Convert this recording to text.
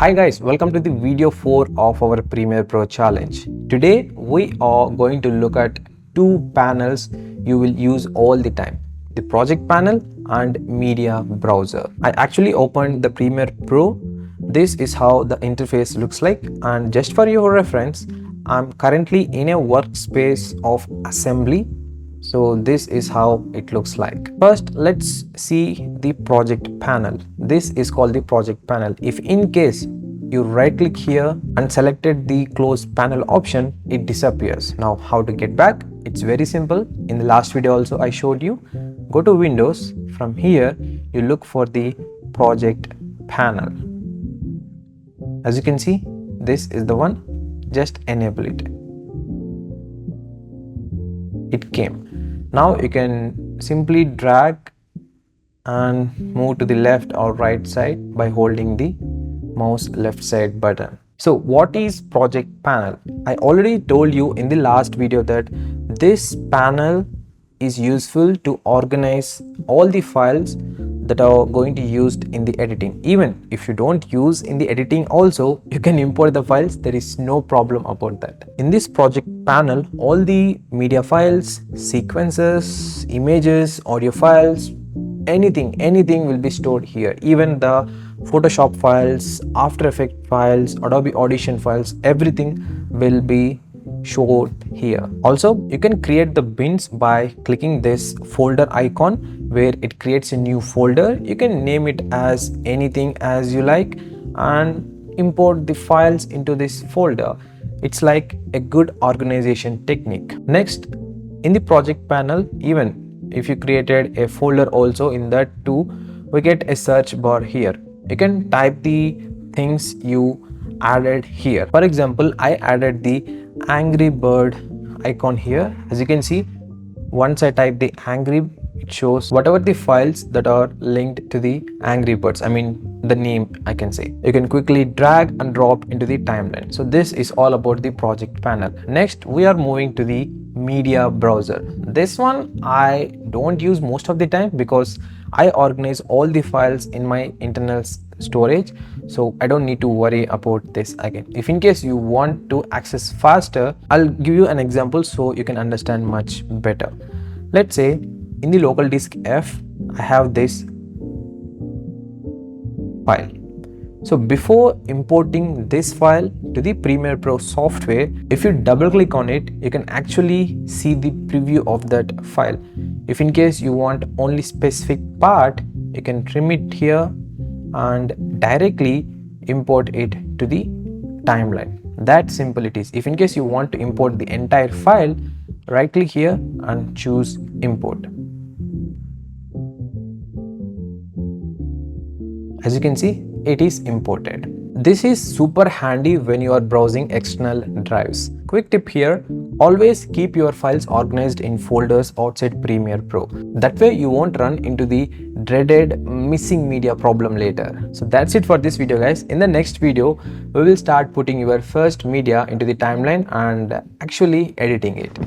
Hi guys, welcome to the video 4 of our Premiere Pro challenge. Today we are going to look at two panels you will use all the time, the project panel and media browser. I actually opened the Premiere Pro. This is how the interface looks like, and just for your reference, I'm currently in a workspace of assembly. So this is how it looks like. First, let's see the project panel. This is called the project panel. If in case you right click here and selected the close panel option, it disappears. Now how to get back? It's very simple. In the last video also I showed you. Go to Windows. From here you look for the project panel. As you can see, this is the one. Just enable it. It came. Now you can simply drag and move to the left or right side by holding the mouse left side button. So what is project panel? I already told you in the last video that this panel is useful to organize all the files that are going to be used in the editing. Even if you don't use in the editing also, you can import the files. There is no problem about that. In this project panel, all the media files, sequences, images, audio files, anything will be stored here. Even the Photoshop files, After Effects files, Adobe Audition files, everything will be showed here. Also, you can create the bins by clicking this folder icon where it creates a new folder. You can name it as anything as you like and import the files into this folder. It's like a good organization technique. Next, in the project panel, even if you created a folder also, in that too we get a search bar here. You can type the things you added here. For example, I added the Angry Bird icon here. As you can see, once I type the Angry, it shows whatever the files that are linked to the Angry Birds. I mean the name, I can say. You can quickly drag and drop into the timeline. So this is all about the project panel. Next, we are moving to the media browser. This one I don't use most of the time because I organize all the files in my internal storage, so I don't need to worry about this again. If in case you want to access faster, I'll give you an example so you can understand much better. Let's say in the local disk F, I have this file. So before importing this file to the Premiere Pro software, if you double click on it, you can actually see the preview of that file. If in case you want only specific part, you can trim it here and directly import it to the timeline. That simple it is. If in case you want to import the entire file, right click here and choose import. As you can see, it is imported. This is super handy when you are browsing external drives. Quick tip here, always keep your files organized in folders outside Premiere Pro. That way you won't run into the dreaded missing media problem later. So that's it for this video guys. In the next video, we will start putting your first media into the timeline and actually editing it.